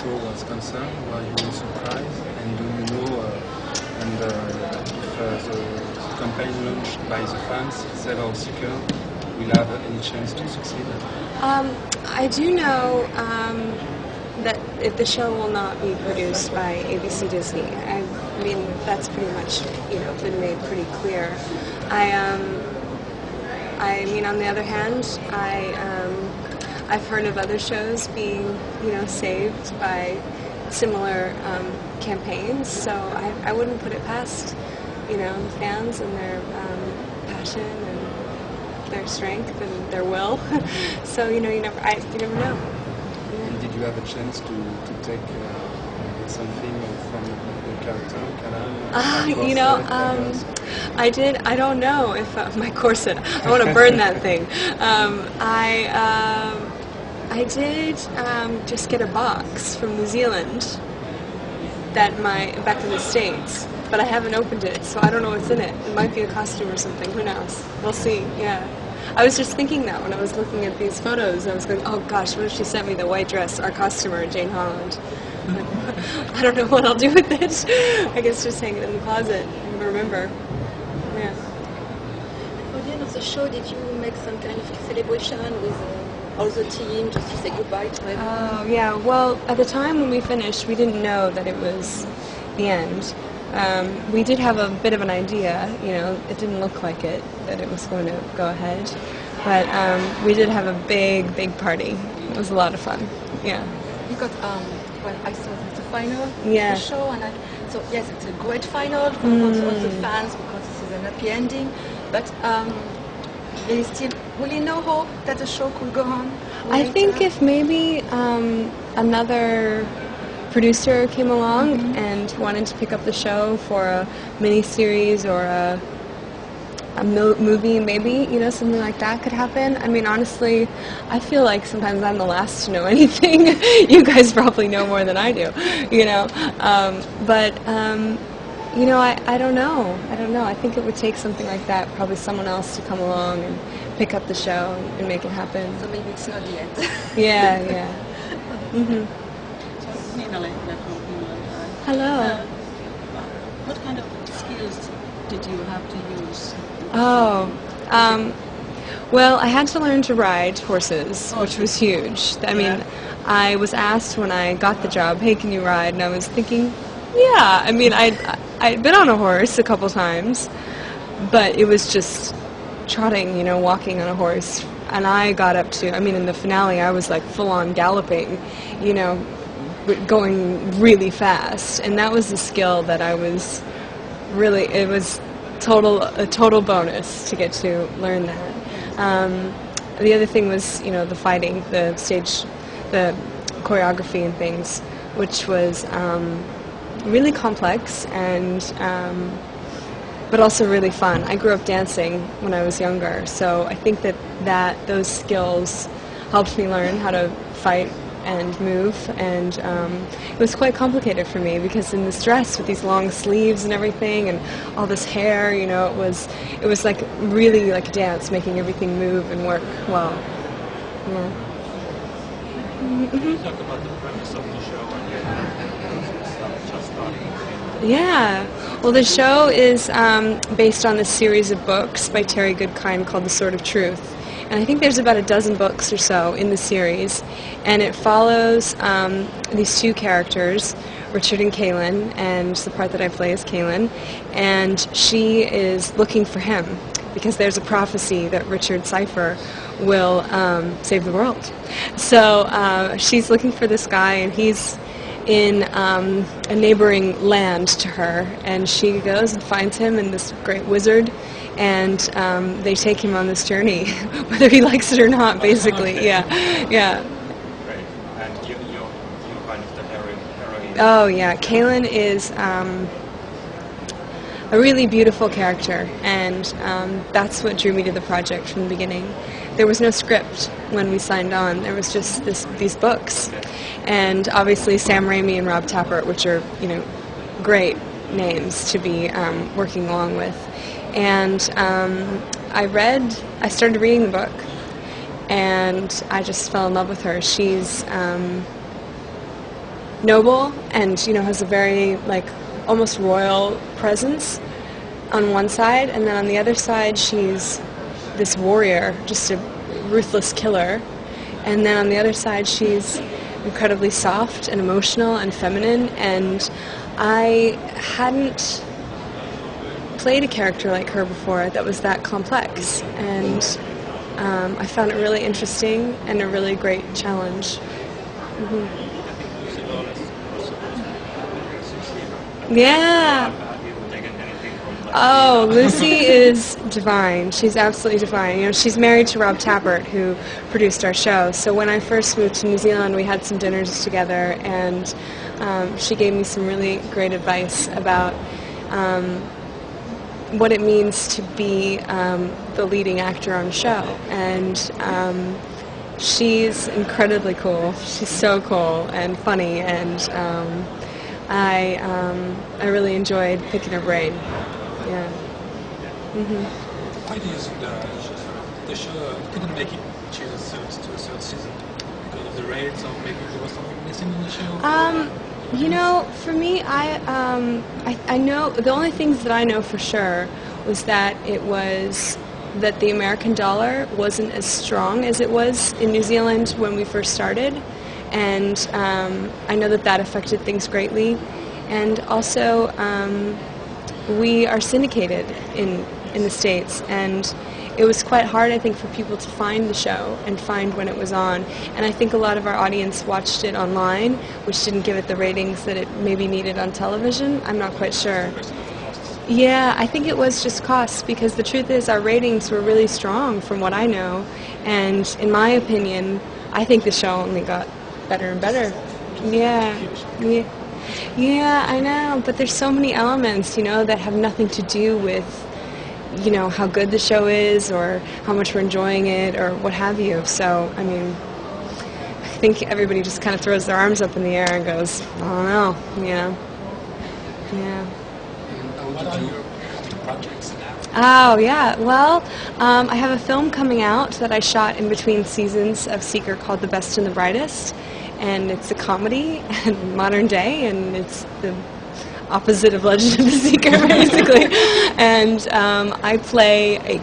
show was concerned? Were you surprised? And do you know if the campaign launched by the fans, several seekers, will have any chance to succeed? I do know that the show will not be produced by ABC Disney. I mean, that's pretty much, been made pretty clear. I mean, on the other hand, I've heard of other shows being, saved by similar campaigns. So I wouldn't put it past, the fans and their passion and their strength and their will. So you never know. And did you have a chance to take something from the character, Carlo? I did. I don't know if my corset. I want to burn that thing. I did just get a box from New Zealand back in the States, but I haven't opened it, so I don't know what's in it. It might be a costume or something. Who knows? We'll see. Yeah. I was just thinking that when I was looking at these photos. I was going, oh gosh, what if she sent me the white dress, our costumer, Jane Holland? I don't know what I'll do with it. I guess just hang it in the closet and remember. Yeah. For the end of the show, did you make some kind of celebration with all the team just to say goodbye to everyone? Oh, yeah. Well, at the time when we finished, we didn't know that it was the end. We did have a bit of an idea, it didn't look like it, that it was going to go ahead. But we did have a big, big party. It was a lot of fun. Yeah. You got, I saw the final of Yeah. the show, and so yes, it's a great final for all the fans because this is an happy ending. But there is still really no hope that the show could go on later. I think if maybe another producer came along and wanted to pick up the show for a mini-series or a movie, maybe, something like that could happen. I mean, honestly, I feel like sometimes I'm the last to know anything. You guys probably know more than I do, But, I don't know. I don't know. I think it would take something like that, probably someone else to come along and pick up the show and make it happen. So maybe it's not the end. Yeah. Mm-hmm. Hello. What kind of skills did you have to use? Well, I had to learn to ride horses, which was huge. I mean, I was asked when I got the job, hey, can you ride? And I was thinking, yeah. I mean, I'd been on a horse a couple times, but it was just trotting, walking on a horse. And I got up to, in the finale, I was like full-on galloping, going really fast. And that was a skill that I was really, it was a total bonus to get to learn that. The other thing was, the fighting, the stage, the choreography and things, which was really complex and but also really fun. I grew up dancing when I was younger, so I think that those skills helped me learn how to fight and move, and it was quite complicated for me because in this dress with these long sleeves and everything and all this hair, it was like really like a dance, making everything move and work well. Yeah. Mm-hmm. Talk about the premise of the show and just starting. Yeah. Well, the show is based on a series of books by Terry Goodkind called The Sword of Truth. And I think there's about a dozen books or so in the series. And it follows these two characters, Richard and Kaylin, and the part that I play is Kaylin. And she is looking for him because there's a prophecy that Richard Cypher will save the world. So she's looking for this guy, and he's in a neighboring land to her, and she goes and finds him and this great wizard, and they take him on this journey, whether he likes it or not, basically. Okay. Yeah. Great. And you're kind of the heroine. Oh yeah, Kaylin is a really beautiful character, and that's what drew me to the project from the beginning. There was no script when we signed on. There was just these books. And obviously Sam Raimi and Rob Tappert, which are, great names to be working along with. And I started reading the book, and I just fell in love with her. She's noble and, you know, has a very, like, almost royal presence on one side, and then on the other side she's this warrior, just a ruthless killer, and then on the other side she's incredibly soft and emotional and feminine, and I hadn't played a character like her before that was that complex, and I found it really interesting and a really great challenge. Yeah. Oh, Lucy is divine. She's absolutely divine. You know, she's married to Rob Tappert, who produced our show. So when I first moved to New Zealand, we had some dinners together, and she gave me some really great advice about what it means to be the leading actor on a show. And she's incredibly cool. She's so cool and funny, and I really enjoyed picking her brain. Yeah. Why do you think the show couldn't make it to a third season? Because of the ratings, or maybe there was something missing in the show? You know, for me, I know the only things that I know for sure was that that the American dollar wasn't as strong as it was in New Zealand when we first started, and I know that affected things greatly, and also we are syndicated in the States, and it was quite hard, I think, for people to find the show and find when it was on. And I think a lot of our audience watched it online, which didn't give it the ratings that it maybe needed on television. I'm not quite sure. Yeah, I think it was just costs, because the truth is our ratings were really strong from what I know. And in my opinion, I think the show only got better and better. Yeah. Yeah, I know, but there's so many elements, you know, that have nothing to do with, you know, how good the show is or how much we're enjoying it or what have you. So, I mean, I think everybody just kind of throws their arms up in the air and goes, I don't know, you know. Yeah. What are your projects now? Oh, yeah. Well, I have a film coming out that I shot in between seasons of Seeker called The Best and the Brightest. And it's a comedy and modern day, and it's the opposite of Legend of the Seeker, basically. And I play a